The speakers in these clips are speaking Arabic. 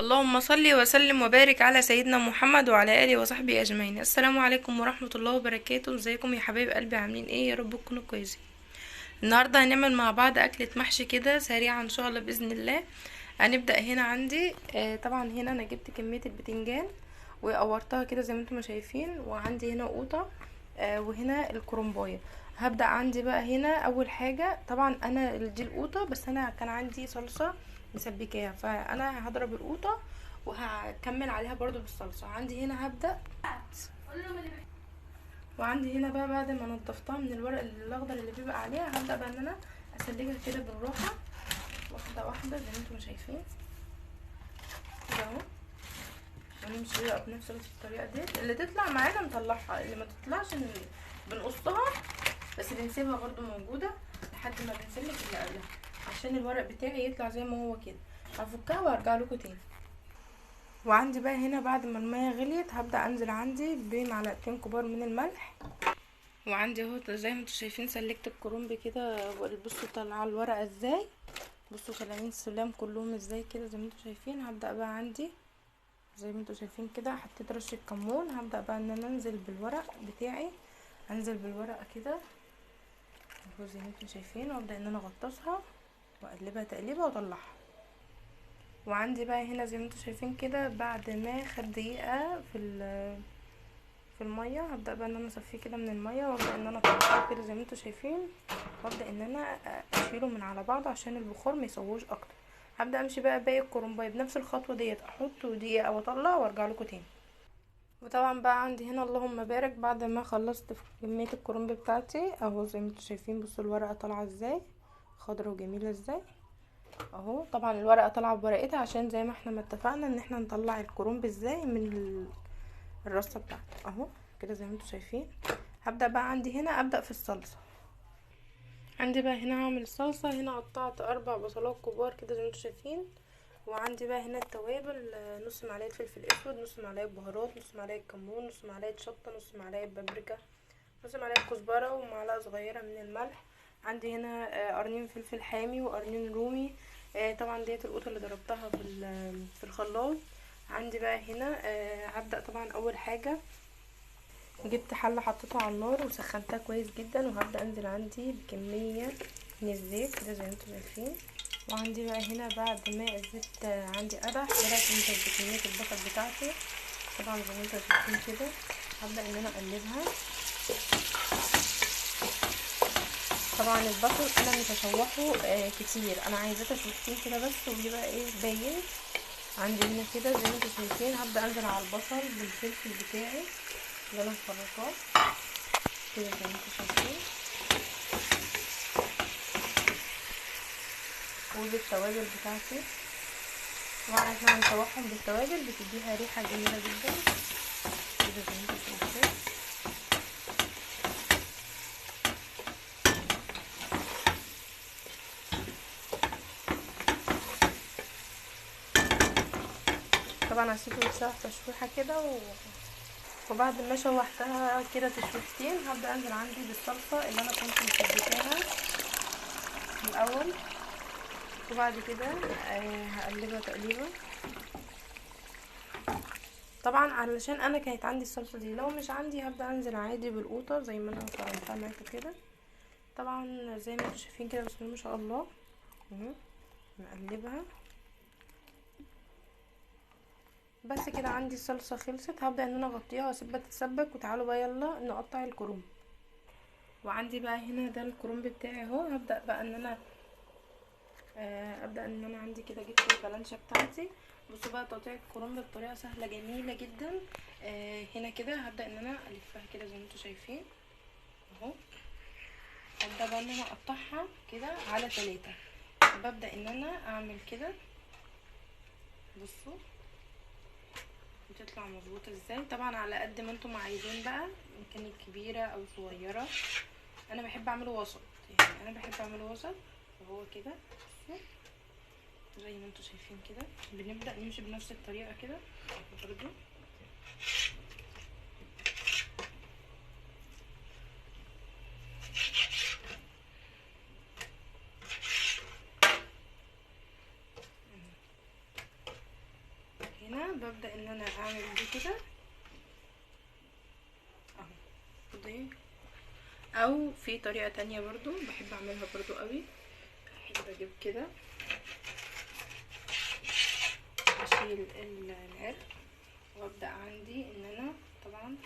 اللهم صل وسلم وبارك على سيدنا محمد وعلى اله وصحبه اجمعين. السلام عليكم ورحمه الله وبركاته. ازيكم يا حبايب قلبي؟ عاملين ايه؟ يا رب تكونوا كويسين. النهارده هنعمل مع بعض اكله محشي كده سريعه ان شاء الله باذن الله. هنبدا هنا عندي طبعا هنا انا جبت كميه البتنجان وقورتها كده زي ما انتم شايفين، وعندي هنا قوطه وهنا الكرنبايه. هبدا عندي بقى هنا اول حاجه، طبعا انا دي القوطه، بس انا كان عندي صلصه مسبكاها، فانا هضرب القوطه وهكمل عليها برضو بالصلصه. عندي هنا هبدا، وعندي هنا بقى بعد ما نضفتها من الورق الاخضر اللي بيبقى عليها، هبدا بقى ان انا اسلجها كده بالراحه واحده واحده زي ما انتم شايفين كده اهو. ونمشي بقى بنفس الطريقه دي، اللي تطلع معانا نطلعها، اللي ما تطلعش بنقصها، بس بنسيبها برضو موجوده لحد ما بنسلك اللي قبلها عشان الورق بتاعي يطلع زي ما هو كده. هفكها وهرجع لكم تاني. وعندي بقى هنا بعد ما المية غليت هبدأ انزل عندي بمعلقتين كبار من الملح. وعندي اهو زي ما انتوا شايفين سلكت الكرنب كده، بصوا طالعه الورقه ازاي، بصوا طالعين السلام كلهم ازاي كده زي ما انتوا شايفين. هبدأ بقى عندي زي ما انتوا شايفين كده، حطيت رشة كمون. هبدأ بقى ان انا انزل بالورق بتاعي، انزل بالورقه كده اهو زي ما انتوا شايفين، وابدأ ان انا اغطسها واقلبها تقليبه واطلعها. وعندي بقى هنا زي ما انتوا شايفين كده، بعد ما خد دقيقه في الميه، هبدا بقى ان انا اصفيه كده من الميه، وابدا ان انا اطلعه كده زي ما انتوا شايفين، وابدا ان انا اشيله من على بعضه عشان البخار ما يسووش اكتر. هبدا امشي بقى باقي الكرنبايه بنفس الخطوه ديت، احطه دقيقه واطلع وارجع لكم تاني. وطبعا بقى عندي هنا اللهم بارك، بعد ما خلصت في كميه الكرنب بتاعتي اهو زي ما انتوا شايفين، بصوا الورقه طالعه ازاي خضرا وجميله ازاي اهو. طبعا الورقه طالعه بورقتها عشان زي ما احنا ما اتفقنا ان احنا نطلع الكرنب ازاي من الرصه بتاعته اهو كده زي ما انتوا شايفين. هبدا بقى عندي هنا ابدا في الصلصه. عندي بقى هنا هعمل الصلصه. هنا قطعت 4 بصلات كبار كده زي ما انتوا شايفين. وعندي بقى هنا التوابل، نص معلقه فلفل اسود، نص معلقه بهارات، نص معلقه كمون، نص معلقه شطه، نص معلقه بابريكا، نص معلقه كزبره، ومعلقه صغيره من الملح. عندي هنا قرنين فلفل حامي وقرنين رومي. طبعا ديت القوطه اللي ضربتها في الخلاط. عندي بقى هنا هبدا طبعا اول حاجه جبت حله حطيتها على النار وسخنتها كويس جدا، وهبدا انزل عندي بكميه من الزيت كده زي ما انتم شايفين. وعندي بقى هنا بعد ما الزيت عندي قدح، بدات انزل بكميه البصل بتاعتي طبعا زي ما انتم شايفين كده. هبدا ان انا اقلبها. طبعا البصل انا مش هشوحه كتير، انا عايزاه تشويحتين كده بس ويبقى ايه باين. عندي هنا كده زي ما انتم شايفين، هبدا انزل على البصل بالفلفل بتاعي اللي انا مفرطاه كده زي ما انتم شايفين، وبالتوابل بتاعتي. طبعا احنا هنشوحهم بالتوابل بتديها ريحه جميله جدا كده زي ما انتم شايفين. طبعا هسيبه يتشوح تشويحه كده وبعد ما شوحتها كده تشويحتين، هبدا انزل عندي بالصلصه اللي انا كنت مسبكاها في الاول. وبعد كده هقلبها تقليبه. طبعا علشان انا كانت عندي الصلصه دي، لو مش عندي هبدا انزل عادي بالقوطه زي ما انا فرمتها معاكم كده. طبعا زي ما انتم شايفين كده بسم الله ما شاء الله اهو. نقلبها بس كده، عندي الصلصه خلصت. هبدا ان انا اغطيها واسيبها تتسبك. وتعالوا بقى يلا نقطع الكرنب. وعندي بقى هنا ده الكرنب بتاعي اهو. هبدا بقى ان انا ابدا ان انا عندي كده جبت الفلانشه بتاعتي. بصوا بقى تقطيع الكرنب بطريقه سهله جميله جدا. هنا كده هبدا ان انا الفها كده زي ما انتم شايفين اهو. هبدا بقى ان انا اقطعها كده على 3. ببدا ان انا اعمل كده، بصوا بتطلع مظبوطه ازاي. طبعا على قد ما انتم عايزين بقى، ان كانت كبيره او صغيره. انا بحب اعمله وسط، يعني انا بحب اعمله وسط وهو كده. بصوا زي ما انتم شايفين كده، بنبدا نمشي بنفس الطريقه كده برضو. ببدأ ان انا اعمل دي كده اهو دي، او في طريقة تانية برضو بحب اعملها برضو قوي. بحب اجيب كده اشيل العرق وابدأ عندي ان انا طبعا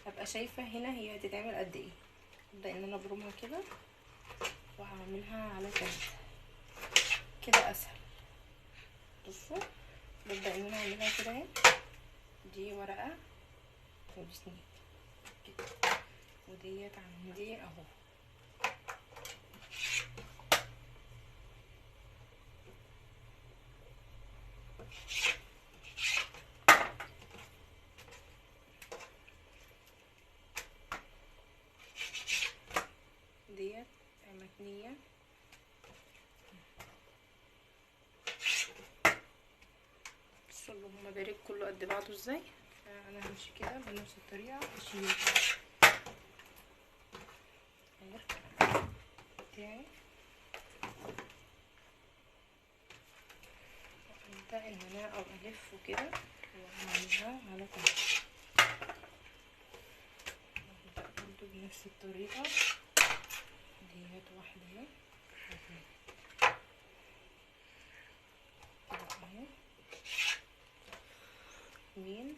ابقى شايفة هنا هي هتتعمل قد ايه. ابدأ ان انا ابرمها كده وهعملها على كده كده اسهل. بصوا ببدأ ان انا اعملها كده اهي، دي ورقة ودي سنين كده وديت عندي اهو. ديت متنية بصوا اللهم بارك كله قد بعضه ازاي. انا همشي كده بنفس الطريقة اشيل بتاعي وابدأ ان انا الفه كده واعملها على كده برضو بنفس الطريقة. ديت واحدة اهي كده اهي اتنين.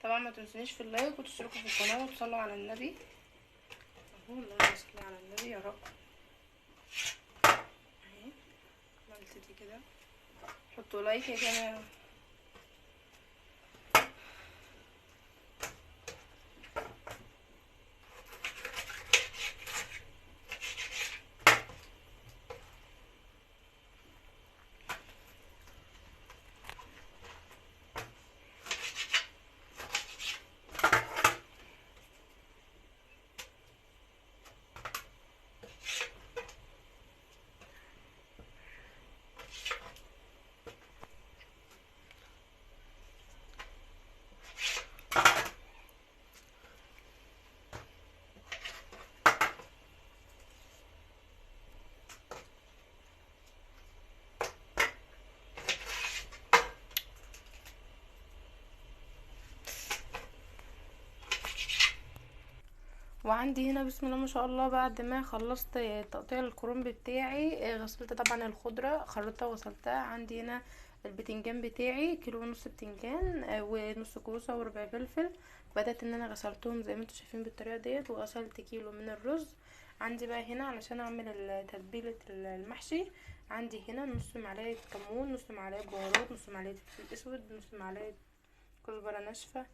طبعا ما تنسونيش في اللايك وتشتركوا في القناة وتصلوا على النبي اهو. اللهم صل على النبي يا رب. اهي عملت دي كده، حطوا لايك يا جماعة. وعندي هنا بسم الله ما شاء الله بعد ما خلصت تقطيع الكرنب بتاعي، غسلت طبعا الخضرة خرطتها وغسلتها. عندي هنا البتنجان بتاعي كيلو ونص بتنجان ونص كوسة وربع فلفل. بدأت ان انا غسلتهم زي ما انتوا شايفين بالطريقة ديت، وغسلت كيلو من الرز. عندي بقى هنا علشان اعمل تتبيلة المحشي، عندي هنا نص معلقة كمون، نص معلقة بهارات، نص معلقة فلفل اسود، نص معلقة كزبرة ناشفة،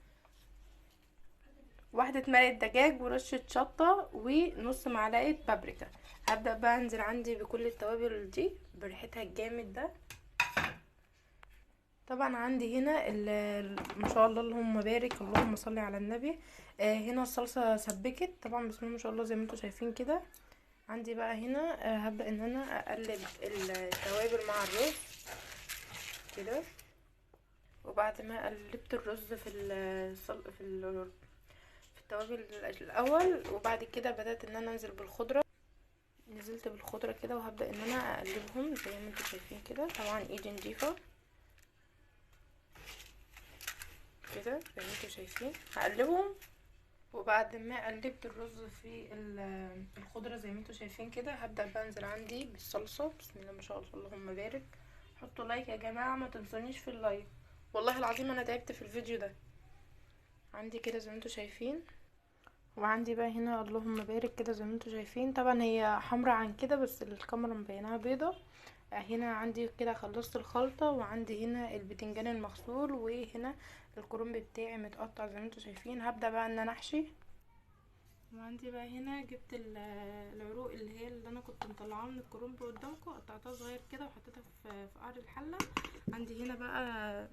واحدة مرقة دجاج ورشة شطة ونص معلقة بابريكا. هبدأ بقى انزل عندي بكل التوابل دي بريحتها الجامد ده. طبعا عندي هنا ما شاء الله اللهم بارك اللهم صل على النبي. هنا الصلصة سبكت طبعا بسم الله ما شاء الله زي ما انتوا شايفين كده. عندي بقى هنا هبدأ ان انا اقلب التوابل مع الرز كده. وبعد ما قلبت الرز في التوابل الاول، وبعد كده بدأت ان انا انزل بالخضرة. نزلت بالخضرة كده وهبدأ ان انا اقلبهم زي ما انتوا شايفين كده. طبعا ايدي نضيفة كده زي ما انتوا شايفين هقلبهم. وبعد ما قلبت الرز في الخضرة زي ما انتوا شايفين كده، هبدأ بقى انزل عندي بالصلصة. بسم الله ما شاء الله اللهم بارك. حطوا لايك يا جماعة، ما تنسونيش في اللايك، والله العظيم انا تعبت في الفيديو ده. عندي كده زي ما انتوا شايفين. وعندي بقى هنا اللهم بارك كده زي ما انتوا شايفين. طبعا هي حمرا عن كده بس الكاميرا مبيناها بيضة. هنا عندي كده خلصت الخلطة، وعندي هنا البتنجان المغسول، وهنا الكرنب بتاعي متقطع زي ما انتوا شايفين. هبدأ بقى ان انا احشي. وعندي بقى هنا جبت العروق اللي انا كنت مطلعاها من الكرنب قدامكم، قطعتها صغير كده وحطيتها في قعر الحلة. عندي هنا بقى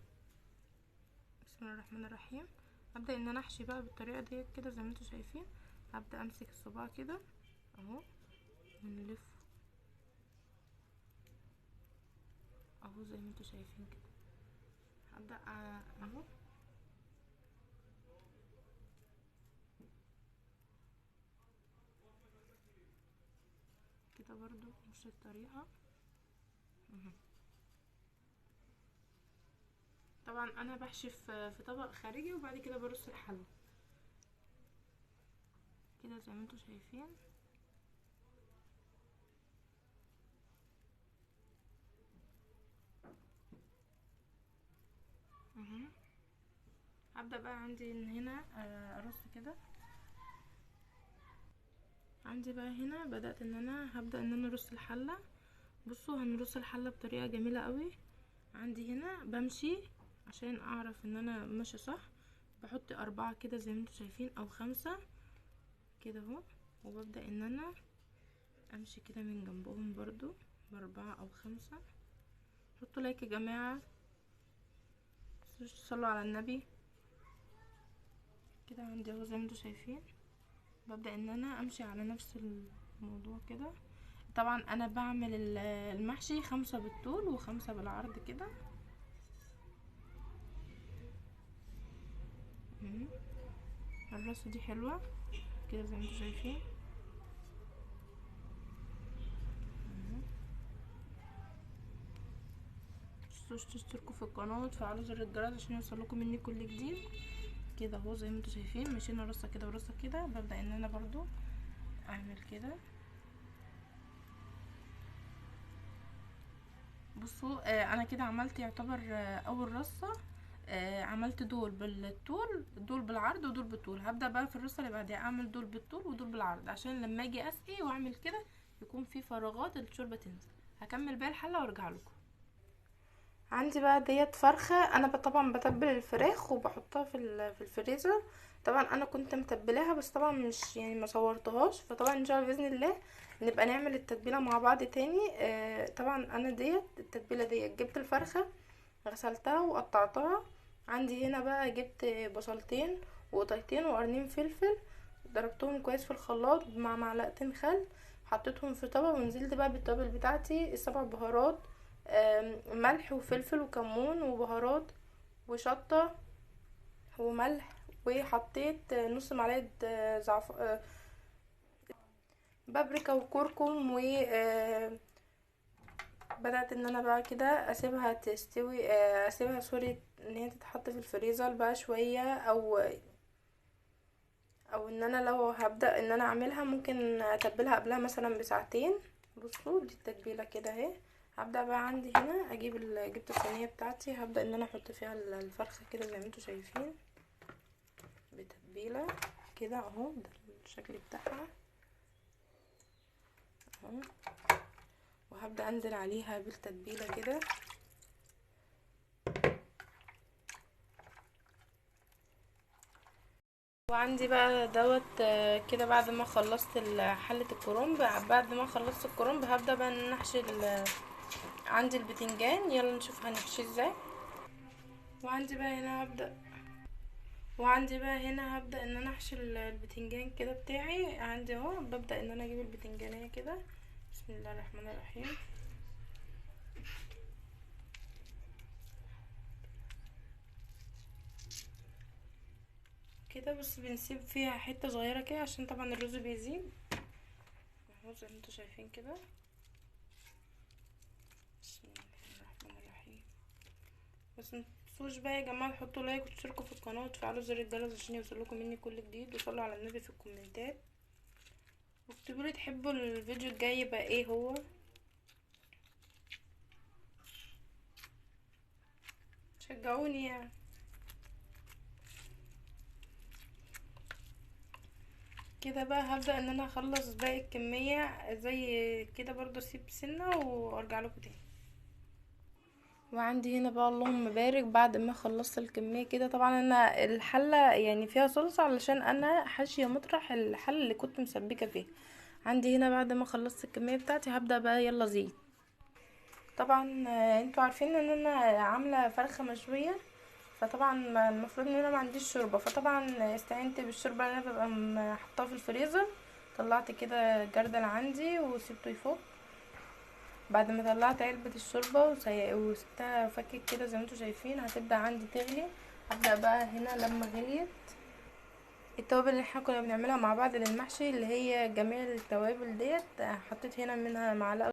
بسم الله الرحمن الرحيم. هبدأ ان انا احشي بقى بالطريقة ديت كده زي ما انتوا شايفين. هبدأ امسك الصباع كده اهو ونلف اهو زي ما انتوا شايفين كده. هبدأ اهو كده برضو نفس الطريقة. طبعا انا بحشي في طبق خارجي، وبعد كده برص الحله كده زي ما انتوا شايفين. اهو. هبدأ بقى عندي ان هنا ارص كده. عندي بقى هنا بدأت ان انا هبدأ ان انا ارص الحلة. بصوا هنرص الحلة بطريقة جميلة قوي. عندي هنا بمشي عشان اعرف ان انا ماشية صح. بحط 4 كده زي ما انتوا شايفين او 5 كده اهو، وببدأ ان انا امشي كده من جنبهم برضو ب4 او 5. حطوا لايك يا جماعة، صلوا على النبي. كده عندي اهو زي ما انتوا شايفين. ببدأ ان انا امشي على نفس الموضوع كده. طبعا انا بعمل المحشي 5 بالطول و5 بالعرض كده. مهم. الرصة دي حلوة كده زي ما انتوا شايفين. متنسوش تشتركوا في القناة وتفعلوا زر الجرس عشان يوصلكم مني كل جديد. كده اهو زي ما انتوا شايفين مشينا رصة كده ورصة كده. ببدأ ان انا برضو اعمل كده. بصوا انا كده عملت يعتبر اول رصة. عملت دول بالطول، دول بالعرض، ودول بالطول. هبدأ بقى في الرصة اللي بعدها اعمل دول بالطول ودول بالعرض، عشان لما اجي اسقي واعمل كده يكون في فراغات الشوربة تنزل. هكمل باقي الحلة وارجع لكم. عندي بقى ديت فرخة. انا طبعا بتبل الفراخ وبحطها في الفريزر. طبعا انا كنت متبلاها، بس طبعا مش يعني ما صورتهاش. فطبعا ان شاء الله باذن الله نبقى نعمل التتبيله مع بعض تاني. طبعا انا ديت التتبيله ديت جبت الفرخه، غسلتها وقطعتها. عندي هنا بقى جبت بصلتين وقطعتين وقرنين فلفل، ضربتهم كويس في الخلاط مع معلقتين خل. حطيتهم في طبق ونزلت بقى بالتوابل بتاعتي ال7 بهارات، ملح وفلفل وكمون وبهارات وشطة وملح. وحطيت نص معلقة بابريكا وكركم. و بدأت ان انا بقى كده اسيبها تستوي، اسيبها سوري ان هي تتحط في الفريزر بقى شوية، او ان انا لو هبدأ ان انا اعملها ممكن اتبلها قبلها مثلا بساعتين. بصوا دي التتبيله كده اهي. هبدأ بقى عندي هنا جبت الصينيه بتاعتي. هبدأ ان انا احط فيها الفرخه كده زي ما انتوا شايفين بتتبيله كده اهو. ده الشكل بتاعها اهو. وهبدأ انزل عليها بالتتبيله كده. وعندي بقى دوت كده بعد ما خلصت حلة الكرنب. بعد ما خلصت الكرنب هبدأ بقى ان أنا احشي عندي البتنجان. يلا نشوف هنحشيه ازاي. وعندي بقى هنا هبدأ ان انا احشي البتنجان كده بتاعي. عندي اهو ببدأ ان انا اجيب البتنجانية كده. بسم الله الرحمن الرحيم. كده بس بنسيب فيها حتة صغيرة كده عشان طبعا الرز بيزيد اهو زي ما انتوا شايفين كده. بسم الله الرحمن الرحيم. بس متنسوش بقى يا جماعة تحطوا لايك وتشتركوا في القناة وتفعلوا زر الجرس عشان يوصلكم مني كل جديد، وصلوا على النبي في الكومنتات، واكتبوا لي تحبوا الفيديو الجاي يبقى ايه هو. شجعوني يعني. كده بقى هبدأ ان انا اخلص باقي الكمية زي كده برضو، اسيب سنة وارجع لكم تاني. وعندي هنا بقى اللهم بارك بعد ما خلصت الكمية كده. طبعا انا الحلة يعني فيها صلصة علشان انا حاشية مطرح الحلة اللي كنت مسبكة فيها. عندي هنا بعد ما خلصت الكمية بتاعتي هبدأ بقى يلا زيت. طبعا انتوا عارفين ان انا عاملة فرخة مشوية. فطبعا المفروض ان انا ما عنديش شوربه، فطبعا استعنت بالشوربه اللي انا ببقى حطاها في الفريزر. طلعت كده جردل عندي وسبته يفك. بعد ما طلعت علبه الشوربه وسبتها فكت كده زي ما انتوا شايفين، هتبدا عندي تغلي. هبدا بقى هنا لما غليت التوابل اللي احنا كنا بنعملها مع بعض للمحشي، اللي هي جميع التوابل ديت، حطيت هنا منها معلقه